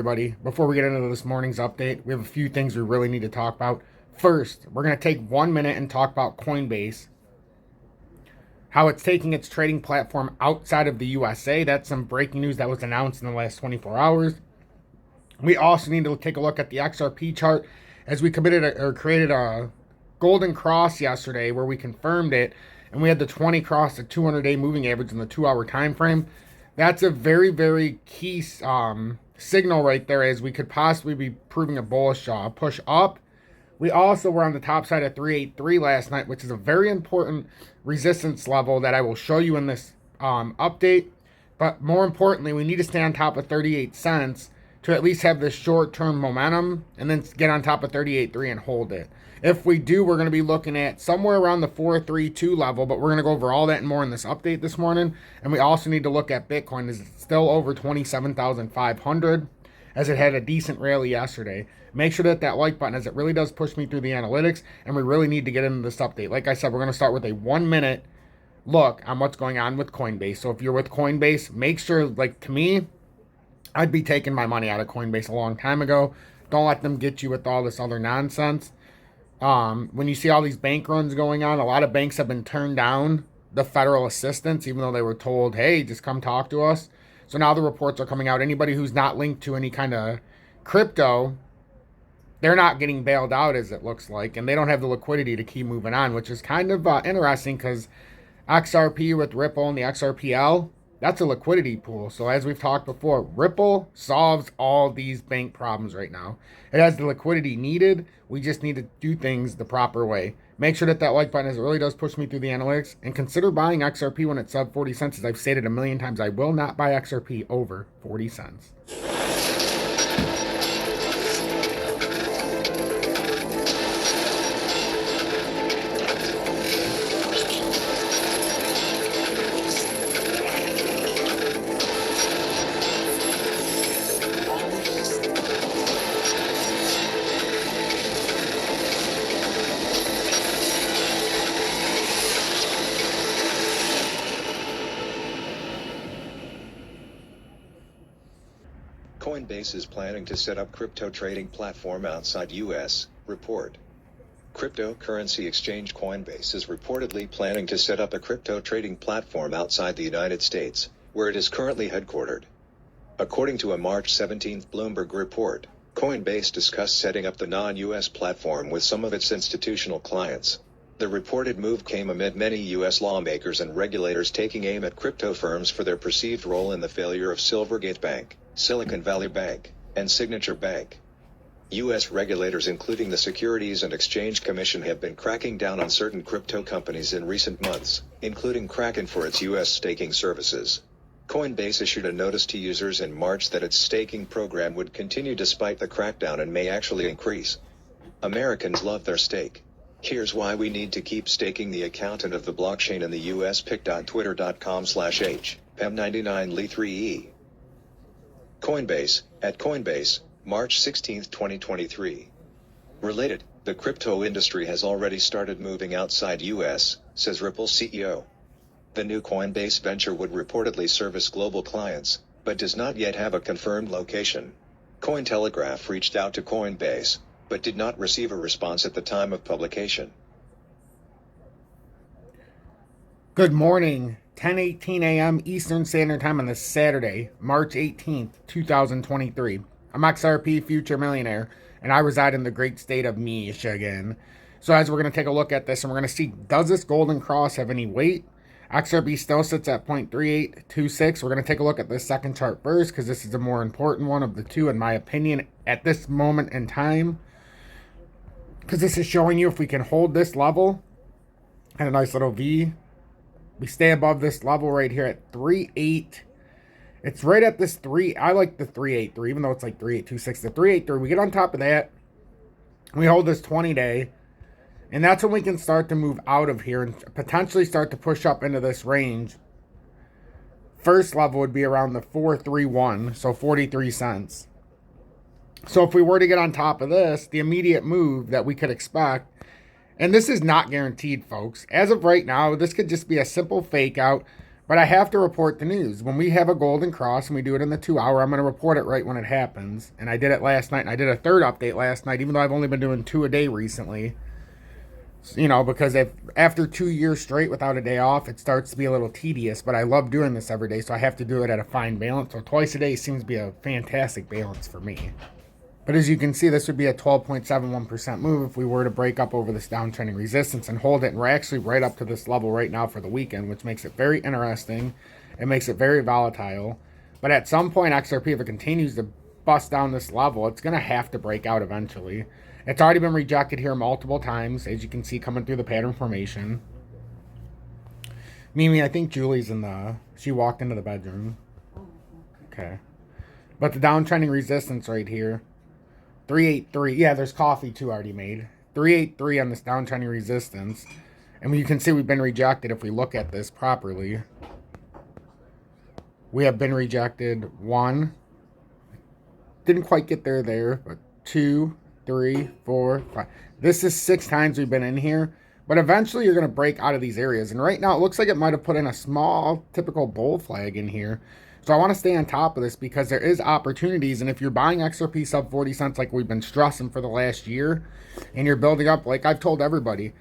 Everybody, before we get into this morning's update, we have a few things we really need to talk about. First, we're going to take 1 minute and talk about Coinbase, how it's taking its trading platform outside of the USA. That's some breaking news that was announced in the last 24 hours. We also need to take a look at the XRP chart, as we created a golden cross yesterday where we confirmed it, and we had the 20 cross the 200-day moving average in the 2-hour time frame. That's a very, very key signal right there, as we could possibly be proving a bullish push up. We also were on the top side of 383 last night, which is a very important resistance level that I will show you in this update. But more importantly, we need to stay on top of 38 cents to at least have this short-term momentum, and then get on top of 38.3 and hold it. If we do, we're going to be looking at somewhere around the 432 level, but we're going to go over all that and more in this update this morning. And we also need to look at Bitcoin, as it's still over 27,500, as it had a decent rally yesterday. Make sure that like button, as it really does push me through the analytics, and we really need to get into this update. Like I said, we're going to start with a 1 minute look on what's going on with Coinbase. So if you're with Coinbase, make sure, like to me, I'd be taking my money out of Coinbase a long time ago. Don't let them get you with all this other nonsense. When you see all these bank runs going on, a lot of banks have been turned down the federal assistance, even though they were told, hey, just come talk to us. So now the reports are coming out. Anybody who's not linked to any kind of crypto, they're not getting bailed out, as it looks like, and they don't have the liquidity to keep moving on, which is kind of interesting, because XRP with Ripple and the XRPL, that's a liquidity pool. So as we've talked before, Ripple solves all these bank problems right now. It has the liquidity needed. We just need to do things the proper way. Make sure that like button, as it really does push me through the analytics, and consider buying XRP when it's sub 40 cents. As I've stated a million times, I will not buy XRP over 40 cents. Coinbase is planning to set up crypto trading platform outside U.S., report. Cryptocurrency exchange Coinbase is reportedly planning to set up a crypto trading platform outside the United States, where it is currently headquartered. According to a March 17 Bloomberg report, Coinbase discussed setting up the non-U.S. platform with some of its institutional clients. The reported move came amid many U.S. lawmakers and regulators taking aim at crypto firms for their perceived role in the failure of Silvergate Bank, Silicon Valley Bank, and Signature Bank. U.S. regulators, including the Securities and Exchange Commission, have been cracking down on certain crypto companies in recent months, including Kraken for its U.S. staking services. Coinbase issued a notice to users in March that its staking program would continue despite the crackdown and may actually increase. Americans love their stake. Here's why we need to keep staking. The accountant of the blockchain in the U.S. pic.twitter.com/h, pem99li3e. Coinbase, at Coinbase, March 16, 2023. Related, the crypto industry has already started moving outside U.S., says Ripple CEO. The new Coinbase venture would reportedly service global clients, but does not yet have a confirmed location. Cointelegraph reached out to Coinbase, but did not receive a response at the time of publication. Good morning. 10:18 a.m. Eastern Standard Time on this Saturday, March 18th, 2023. I'm XRP Future Millionaire, and I reside in the great state of Michigan. So as we're going to take a look at this, and we're going to see, does this golden cross have any weight? XRP still sits at 0.3826. We're going to take a look at this second chart first, because this is the more important one of the two, in my opinion, at this moment in time. Because this is showing you if we can hold this level, and a nice little V. We stay above this level right here at 3.8. It's right at this 3. I like the 3.83, even though it's like 3.826. The 3.83, we get on top of that. We hold this 20-day. And that's when we can start to move out of here and potentially start to push up into this range. First level would be around the 431, so 43 cents. So if we were to get on top of this, the immediate move that we could expect, and this is not guaranteed, folks. As of right now, this could just be a simple fake out. But I have to report the news. When we have a golden cross and we do it in the 2 hour, I'm going to report it right when it happens. And I did it last night, and I did a third update last night, even though I've only been doing 2 a day recently. You know, because if after 2 years straight without a day off, it starts to be a little tedious. But I love doing this every day, so I have to do it at a fine balance. So twice a day seems to be a fantastic balance for me. But as you can see, this would be a 12.71% move if we were to break up over this downtrending resistance and hold it. And we're actually right up to this level right now for the weekend, which makes it very interesting. It makes it very volatile. But at some point, XRP, if it continues to bust down this level, it's going to have to break out eventually. It's already been rejected here multiple times, as you can see coming through the pattern formation. Mimi, I think Julie's she walked into the bedroom. Okay. But the downtrending resistance right here, 383. Yeah, there's coffee too already made. 383 on this downtrending resistance. And you can see we've been rejected if we look at this properly. We have been rejected. 1. Didn't quite get there, but 2, 3, 4, 5. This is 6 times we've been in here. But eventually you're going to break out of these areas. And right now it looks like it might have put in a small typical bull flag in here. So I want to stay on top of this because there is opportunities. And if you're buying XRP sub 40 cents like we've been stressing for the last year, and you're building up, like I've told everybody,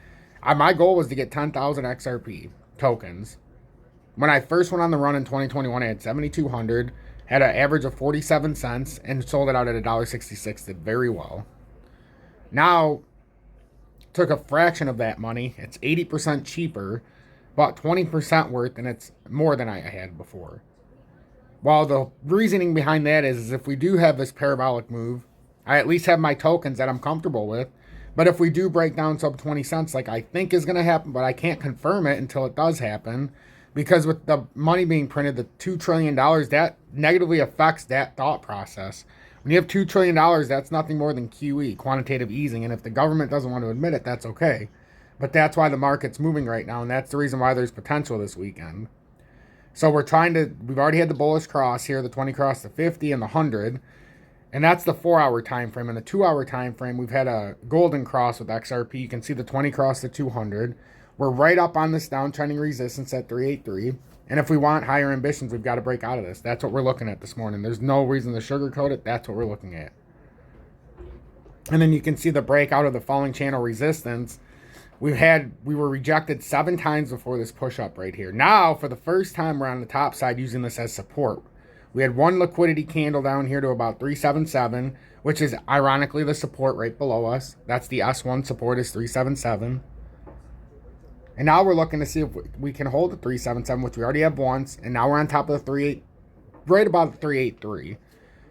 my goal was to get 10,000 XRP tokens. When I first went on the run in 2021, I had 7,200, had an average of 47 cents, and sold it out at $1.66. Did very well. Now, took a fraction of that money. It's 80% cheaper, about 20% worth, and it's more than I had before. Well, the reasoning behind that is if we do have this parabolic move, I at least have my tokens that I'm comfortable with. But if we do break down sub 20 cents, like I think is going to happen, but I can't confirm it until it does happen, because with the money being printed, the $2 trillion, that negatively affects that thought process. When you have $2 trillion, that's nothing more than QE, quantitative easing. And if the government doesn't want to admit it, that's okay. But that's why the market's moving right now, and that's the reason why there's potential this weekend. So we've already had the bullish cross here, the 20 cross, the 50, and the 100. And that's the 4-hour time frame. In the 2-hour time frame, we've had a golden cross with XRP. You can see the 20 cross, the 200. We're right up on this downtrending resistance at 383. And if we want higher ambitions, we've got to break out of this. That's what we're looking at this morning. There's no reason to sugarcoat it. That's what we're looking at. And then you can see the breakout of the falling channel resistance. We were rejected 7 times before this push up right here. Now, for the first time, we're on the top side using this as support. We had one liquidity candle down here to about 377, which is ironically the support right below us. That's the S1 support is 377. And now we're looking to see if we can hold the 377, which we already have once. And now we're on top of the right about the 383.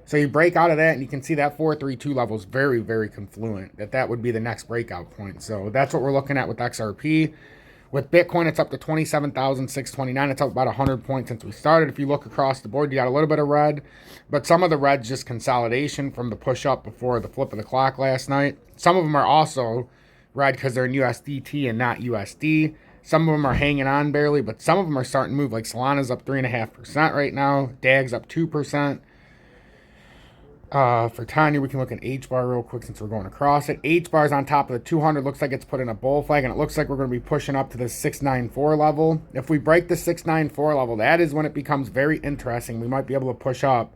So you break out of that, and you can see that 432 level is very, very confluent. That would be the next breakout point. So that's what we're looking at with XRP. With Bitcoin, it's up to 27,629. It's up about 100 points since we started. If you look across the board, you got a little bit of red. But some of the red's just consolidation from the push up before the flip of the clock last night. Some of them are also red because they're in USDT and not USD. Some of them are hanging on barely, but some of them are starting to move. Like Solana's up 3.5% right now. DAG's up 2%. For Tanya, we can look at H-bar real quick since we're going across it. H-bar is on top of the 200. Looks like it's put in a bull flag, and it looks like we're going to be pushing up to the 694 level. If we break the 694 level, that is when it becomes very interesting. We might be able to push up.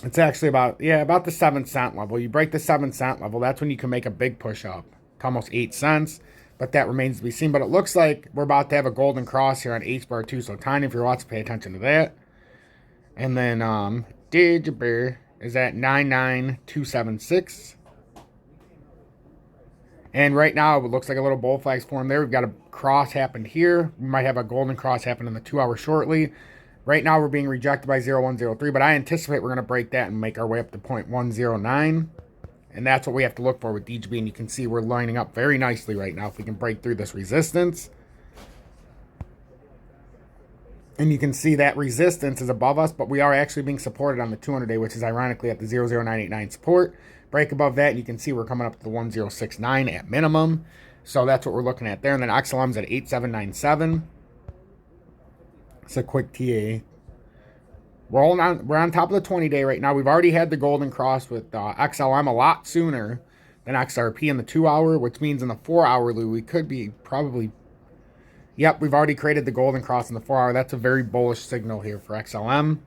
It's actually about the 7 cent level. You break the 7 cent level, that's when you can make a big push up to almost 8 cents. But that remains to be seen. But it looks like we're about to have a golden cross here on H-bar too. So Tanya, if you're watching, pay attention to that. And then Digbear is at 99276. And right now it looks like a little bull flag's formed there. We've got a cross happened here. We might have a golden cross happen in the 2 hour shortly. Right now we're being rejected by 0103, but I anticipate we're going to break that and make our way up to 0.109. And that's what we have to look for with DGB. And you can see we're lining up very nicely right now if we can break through this resistance. And you can see that resistance is above us, but we are actually being supported on the 200-day, which is ironically at the 00989 support. Break above that, and you can see we're coming up to the 1069 at minimum. So that's what we're looking at there. And then XLM's at 8797. It's a quick TA. We're on top of the 20-day right now. We've already had the golden cross with XLM a lot sooner than XRP in the 2 hour, which means in the 4 hour, we could be probably Yep, we've already created the golden cross in the 4 hour. That's a very bullish signal here for XLM.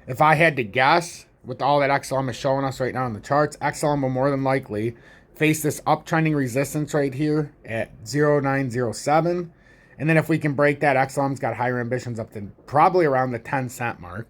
If I had to guess, with all that XLM is showing us right now in the charts, XLM will more than likely face this uptrending resistance right here at 0907. And then if we can break that, XLM's got higher ambitions up to probably around the 10-cent mark.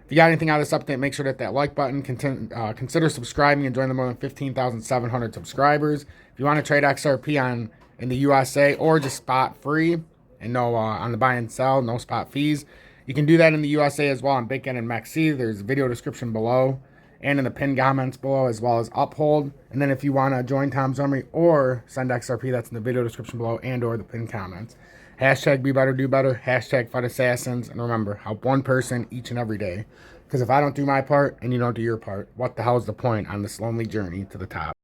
If you got anything out of this update, make sure to hit that like button. Consider subscribing and join the more than 15,700 subscribers. If you want to trade XRP in the USA or just spot free and no on the buy and sell, no spot fees, you can do that in the USA as well on BITGET and MEXC. There's a video description below and in the pinned comments below, as well as UPHOLD. And then if you want to join Tom's Army or send XRP, that's in the video description below and or the pinned comments. Hashtag be better, do better. Hashtag fight assassins. And remember, help one person each and every day. Because if I don't do my part and you don't do your part, what the hell is the point on this lonely journey to the top?